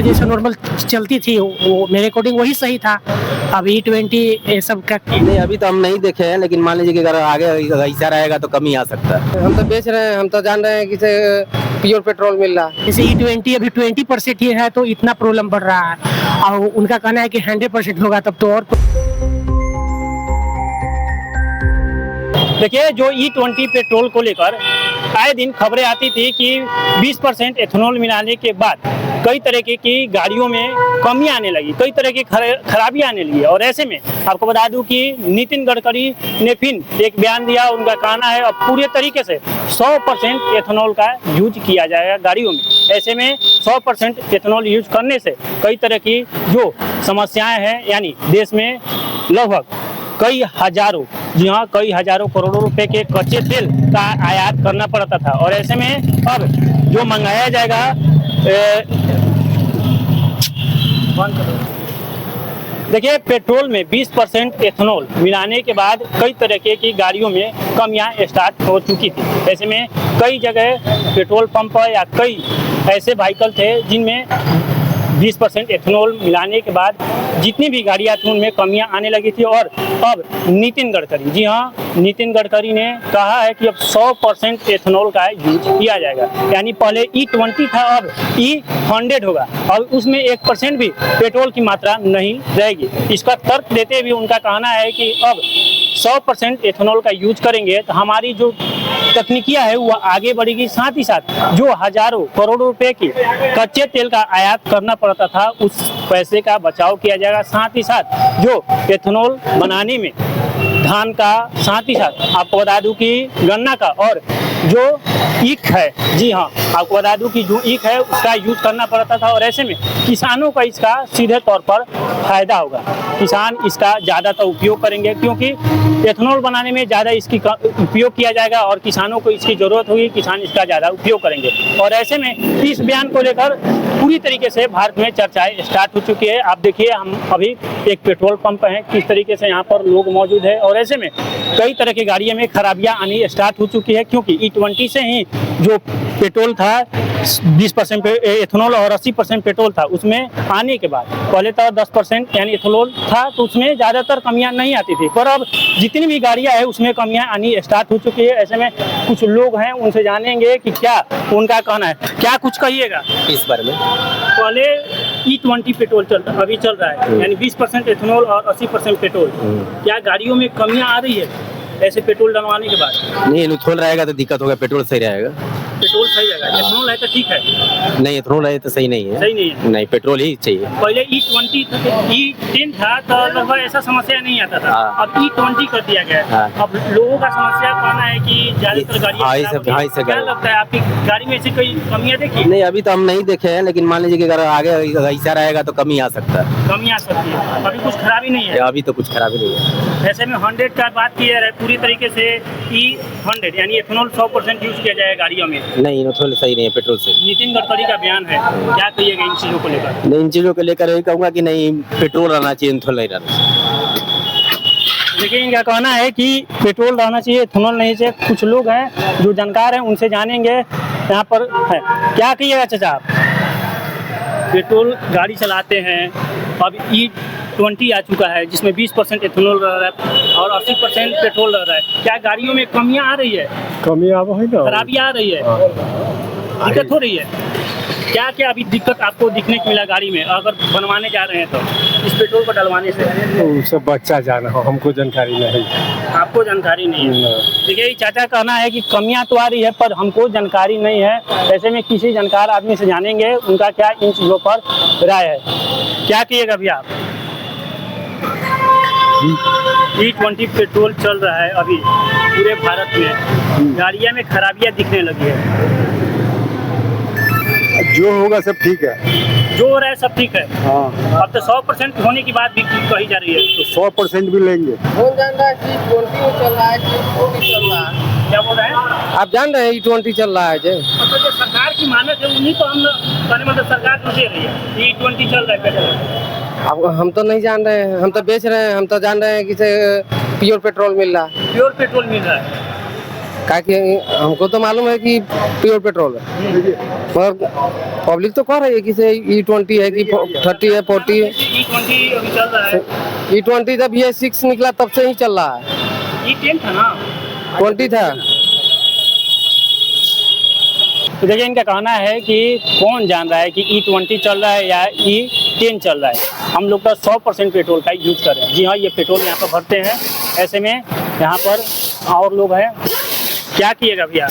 जैसे नॉर्मल चलती थी वो मेरे अकॉर्डिंग वही सही था। अब E20 ये सब का नहीं, अभी तो हम नहीं देखे हैं, लेकिन मान लीजिए कि अगर आगे ऐसा रहेगा तो कमी आ सकता है। हम तो बेच रहे हैं, हम तो जान रहे हैं कि प्योर पेट्रोल मिल रहा है। जैसे E20 अभी 20% ही है तो इतना प्रॉब्लम बढ़ रहा है, और उनका कहना है कि 100% होगा तब तो और। देखिए, जो E20 पेट्रोल को लेकर आए दिन खबरें आती थी कि 20% एथेनॉल मिलाने के बाद कई तरह की गाड़ियों में कमी आने लगी, कई तरह की खराबी आने लगी। और ऐसे में आपको बता दूं कि नितिन गडकरी ने फिर एक बयान दिया। उनका कहना है अब पूरे तरीके से 100% एथेनॉल का यूज किया जाएगा गाड़ियों में। ऐसे में 100% एथेनॉल यूज करने से कई तरह की जो समस्याएं हैं, यानी देश में लगभग कई हजारों, जी हाँ, कई हजारों करोड़ों रुपए के कच्चे तेल का आयात करना पड़ता था। और ऐसे में अब जो मंगाया जाएगा देखिए, पेट्रोल में 20% एथेनॉल मिलाने के बाद कई तरह की गाड़ियों में कमियां स्टार्ट हो चुकी थी। ऐसे में कई जगह पेट्रोल पंप या कई ऐसे व्हीकल थे जिनमें 20% एथेनॉल मिलाने के बाद जितनी भी गाड़ियाँ थी उनमें कमियां आने लगी थी। और अब नितिन गडकरी, जी हाँ, नितिन गडकरी ने कहा है कि अब 100% एथेनॉल का यूज किया जाएगा। यानी पहले E20 था, अब E100 होगा, और उसमें 1% भी पेट्रोल की मात्रा नहीं रहेगी। इसका तर्क देते हुए उनका कहना है कि अब 100% एथेनॉल का यूज करेंगे तो हमारी जो तकनीकियाँ है वो आगे बढ़ेगी। साथ ही साथ जो हजारों करोड़ों रुपए की कच्चे तेल का आयात करना पड़ता था उस पैसे का बचाव किया जाएगा। साथ ही साथ जो एथेनॉल बनाने में धान का, साथ ही साथ आपको बता दूं कि गन्ना का, और जो ईख है, जी हाँ, आपको बता दूं कि जो ईख है उसका यूज करना पड़ता था। और ऐसे में किसानों का इसका सीधे तौर पर फायदा होगा। किसान इसका ज़्यादातर उपयोग करेंगे क्योंकि एथेनॉल बनाने में ज़्यादा इसकी उपयोग किया जाएगा और किसानों को इसकी ज़रूरत होगी, किसान इसका ज़्यादा उपयोग करेंगे। और ऐसे में इस बयान को लेकर पूरी तरीके से भारत में चर्चाएं स्टार्ट हो चुकी है। आप देखिए, हम अभी एक पेट्रोल पंप है, किस तरीके से यहाँ पर लोग मौजूद है। और ऐसे में कई तरह की गाड़ियों में खराबियाँ आनी स्टार्ट हो चुकी है क्योंकि E20 से ही जो पेट्रोल था 20% एथेनॉल और 80% पेट्रोल था, उसमें आने के बाद पहले तो 10% यानी एथेनॉल था तो उसमें ज़्यादातर कमियां नहीं आती थी, पर अब जितनी भी गाड़ियां हैं उसमें कमियां आनी स्टार्ट हो चुकी है। ऐसे में कुछ लोग हैं, उनसे जानेंगे कि क्या उनका कहना है। क्या कुछ कहिएगा इस बारे में? पहले E20 पेट्रोल अभी चल रहा है, यानी 20% एथेनॉल और 80% पेट्रोल। क्या गाड़ियों में कमियां आ रही है ऐसे पेट्रोल डलवाने के बाद? नहीं, एथेनॉल रहेगा तो दिक्कत होगा, पेट्रोल सही रहेगा। पेट्रोल सही रहेगा, एथेनॉल है तो ठीक है। नहीं, एथेनॉल है तो सही नहीं है। सही नहीं है? नहीं, पेट्रोल ही चाहिए। पहले E10 था तो लगभग ऐसा समस्या नहीं आता था। अब E20 कर दिया गया। अब लोगों का समस्या कहना है कि ज्यादातर गाड़ियाँ, क्या लगता है आपकी गाड़ी में ऐसी कोई कमियाँ देखी? नहीं, अभी तो हम नहीं देखे हैं, लेकिन मान लीजिए कि अगर आगे ऐसा रहेगा तो कमी आ सकता है। कमी आ सकती है, अभी कुछ खराबी नहीं है। अभी तो कुछ खराबी नहीं है। ऐसे में 100 का बात की जा रहा है, पूरी तरीके से E100 यानी एथेनॉल 100% यूज किया जाएगा गाड़ियों में। नहीं, एथेनॉल सही नहीं है, पेट्रोल से। नितिन गडकरी का बयान है, क्या कहिएगा इन चीजों को लेकर? नहीं, इन चीजों को लेकर यही कहूँगा कि नहीं, पेट्रोल रहना चाहिए, एथेनॉल नहीं रहना चाहिए। देखिए, इनका कहना है कि पेट्रोल रहना चाहिए, एथेनॉल नहीं चाहिए। कुछ लोग हैं जो जानकार हैं, उनसे जानेंगे। यहाँ पर है, क्या कहिएगा चाचा आप? पेट्रोल गाड़ी चलाते हैं, अब E20 आ चुका है जिसमें 20% एथेनॉल रह रहा है और 80% पेट्रोल रह रहा है। क्या गाड़ियों में कमियां आ रही है? कमियां है ना, खराबियां आ रही है, दिक्कत हो रही है? क्या क्या अभी दिक्कत आपको दिखने को मिला गाड़ी में अगर बनवाने जा रहे हैं तो इस पेट्रोल को डलवाने से? सब बच्चा जाना हो, हमको जानकारी नहीं। आपको जानकारी नहीं है? देखिए, चाचा कहना है कि कमियां तो आ रही है पर हमको जानकारी नहीं है। ऐसे में किसी जानकार आदमी से जानेंगे उनका क्या इन चीज़ों पर राय है। क्या कहिएगा भैया आप? E20 पेट्रोल चल रहा है अभी पूरे भारत में, गाड़ियाँ में खराबियाँ दिखने लगी है। जो होगा सब ठीक है, जो हो रहा है सब ठीक है। हाँ। अब तो 100% होने की बात भी कही जा रही है, तो 100% भी लेंगे। कौन जान रहा है कि E20 चल रहा है कि E20 चल रहा है? क्या बोल रहे हैं आप? जान रहे हैं E20 चल रहा है जी। मतलब जो सरकार की मानक है उन्हीं को हम कहने, मतलब सरकार तो दे रही है E20 चल रहा है पेट्रोल। अब हम तो नहीं जान रहे हैं, हम तो बेच रहे हैं, हम तो जान रहे हैं कि प्योर पेट्रोल मिल रहा है। प्योर पेट्रोल मिल रहा है। क्या कि हमको तो मालूम है कि प्योर पेट्रोल है, मगर पब्लिक तो कह रही है कि से E20 है कि 30 है 40 है। E20 अभी चल रहा है, E20 जब ये 6 निकला तब से ही चल रहा है, E10 था ना। 20 था। तो देखिए इनका कहना है कि कौन जान रहा है कि E20 चल रहा है या E10 चल रहा है। हम लोग तो 100% पेट्रोल का यूज कर रहे हैं। जी हाँ, ये पेट्रोल यहाँ पर भरते हैं। ऐसे में यहाँ पर और लोग हैं। क्या किएगा भैया?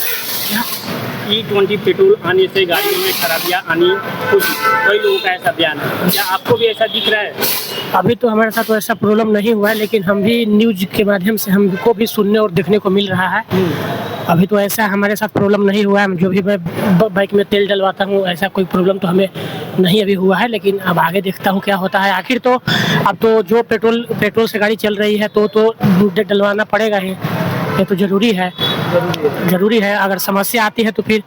E20 पेट्रोल आने से गाड़ियों में खराबियाँ आनी, कुछ कई लोगों का ऐसा बयान है। क्या आपको भी ऐसा दिख रहा है? अभी तो हमारे साथ वैसा प्रॉब्लम नहीं हुआ है, लेकिन हम भी न्यूज के माध्यम से हमको भी सुनने और देखने को मिल रहा है। अभी तो ऐसा हमारे साथ प्रॉब्लम नहीं हुआ है। जो भी मैं बाइक में तेल डलवाता हूँ, ऐसा कोई प्रॉब्लम तो हमें नहीं अभी हुआ है, लेकिन अब आगे देखता हूँ क्या होता है। आखिर तो अब तो जो पेट्रोल से गाड़ी चल रही है तो डलवाना पड़ेगा ही, ये तो ज़रूरी है। अगर समस्या आती है तो फिर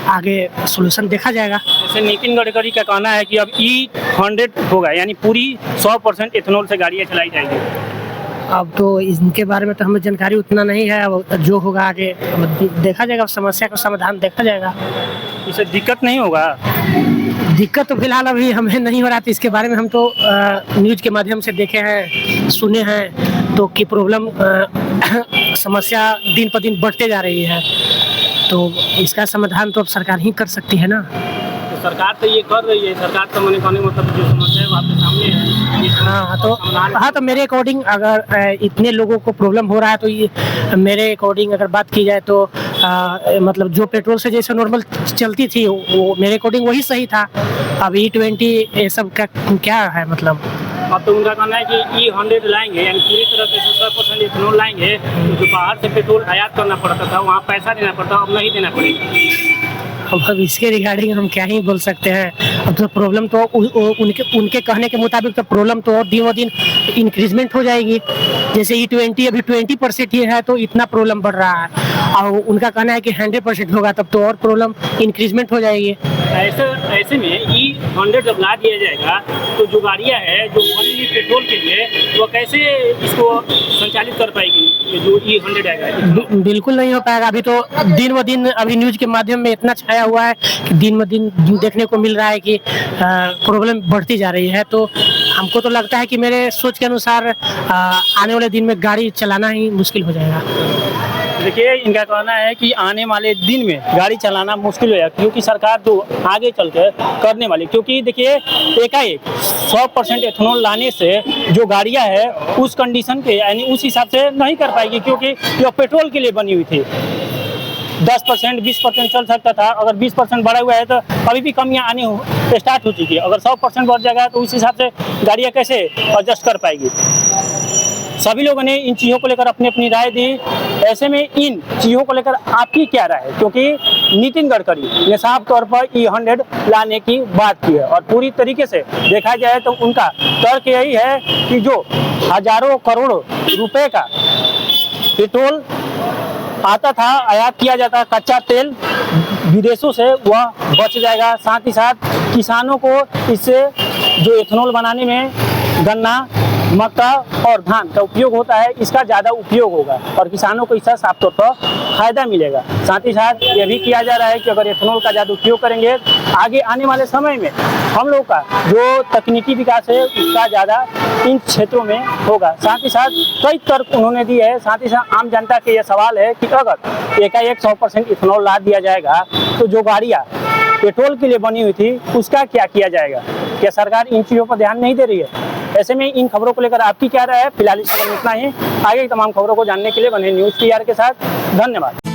आगे सॉल्यूशन देखा जाएगा। जैसे नितिन गडकरी का कहना है कि अब E100 होगा, यानी पूरी 100% इथेनॉल से गाड़ियाँ चलाई जाएंगी। अब तो इनके बारे में तो हमें जानकारी उतना नहीं है। अब जो होगा आगे अब देखा जाएगा, समस्या का समाधान देखा जाएगा। इससे दिक्कत नहीं होगा? दिक्कत तो फिलहाल अभी हमें नहीं हो रहा था। इसके बारे में हम तो न्यूज के माध्यम से देखे हैं, सुने हैं तो कि प्रॉब्लम समस्या दिन पर दिन बढ़ते जा रही है, तो इसका समाधान तो अब सरकार ही कर सकती है ना। तो सरकार तो ये कर रही है, सरकार तो मैंने कहने मतलब जो समस्या है वो आपके सामने है। हाँ तो मेरे अकॉर्डिंग अगर इतने लोगों को प्रॉब्लम हो रहा है तो ये मेरे अकॉर्डिंग अगर बात की जाए तो मतलब जो पेट्रोल से जैसे नॉर्मल चलती थी वो मेरे अकॉर्डिंग वही सही था। अब E20 ये सब का क्या है मतलब? अब तो उनका कहना है कि E100 लाएंगे, यानी पूरी तरह से 100% इथेनॉल लाएंगे। जो बाहर से पेट्रोल आयात करना पड़ता था, वहाँ पैसा देना पड़ता, अब नहीं देना पड़ेगा। अब इसके रिगार्डिंग हम क्या ही बोल सकते हैं। अब तो प्रॉब्लम तो उनके कहने के मुताबिक तो प्रॉब्लम तो और दिन व दिन इंक्रीजमेंट हो जाएगी। जैसे E20 अभी 20% ही है तो इतना प्रॉब्लम बढ़ रहा है, और उनका कहना है कि 100% होगा तब तो और प्रॉब्लम इंक्रीजमेंट हो जाएगी। ऐसे में E100 जब ला दिया जाएगा तो जो गाड़ियाँ हैं जो ओनली पेट्रोल के लिए, वो कैसे इसको संचालित कर पाएगी? जो E100 आएगा बिल्कुल नहीं हो पाएगा। अभी तो दिन व दिन अभी न्यूज के माध्यम में इतना छाया हुआ है कि दिन ब दिन देखने को मिल रहा है कि प्रॉब्लम बढ़ती जा रही है। तो हमको तो लगता है कि मेरे सोच के अनुसार आने वाले दिन में गाड़ी चलाना ही मुश्किल हो जाएगा। देखिए इनका कहना है कि आने वाले दिन में गाड़ी चलाना मुश्किल होगा, क्योंकि सरकार तो आगे चल के करने वाली, क्योंकि देखिए एकाएक 100% एथेनॉल लाने से जो गाड़ियां है उस कंडीशन के यानी उस हिसाब से नहीं कर पाएगी, क्योंकि यह पेट्रोल के लिए बनी हुई थी। 10% 20% चल सकता था, अगर 20% बढ़ा हुआ है तो अभी भी कमियां आनी स्टार्ट हो चुकी है। अगर 100% बढ़ जाएगा तो उस हिसाब से गाड़ियाँ कैसे एडजस्ट कर पाएगी? सभी लोगों ने इन चीज़ों को लेकर अपनी अपनी राय दी। ऐसे में इन चीज़ों को लेकर आपकी क्या राय है? क्योंकि नितिन गडकरी ने साफ तौर पर E100 लाने की बात की है, और पूरी तरीके से देखा जाए तो उनका तर्क यही है कि जो हजारों करोड़ों रुपए का पेट्रोल आता था, आयात किया जाता कच्चा तेल विदेशों से, वह बच जाएगा। साथ ही साथ किसानों को इससे जो एथेनॉल बनाने में गन्ना, मक्का और धान का उपयोग होता है, इसका ज़्यादा उपयोग होगा और किसानों को इसका साफ तौर पर फायदा मिलेगा। साथ ही साथ ये भी किया जा रहा है कि अगर एथेनॉल का ज़्यादा उपयोग करेंगे, आगे आने वाले समय में हम लोग का जो तकनीकी विकास है उसका ज़्यादा इन क्षेत्रों में होगा। साथ ही साथ कई तर्क उन्होंने दिए हैं। साथ ही साथ आम जनता के ये सवाल है कि अगर एकाएक 100% इथेनॉल ला दिया जाएगा तो जो गाड़ियाँ पेट्रोल के लिए बनी हुई थी उसका क्या किया जाएगा? क्या सरकार इन चीज़ों पर ध्यान नहीं दे रही है? ऐसे में इन खबरों को लेकर आपकी क्या राय है? फिलहाल इस खबर में इतना ही। आगे की तमाम खबरों को जानने के लिए बने न्यूज़ PR के साथ। धन्यवाद।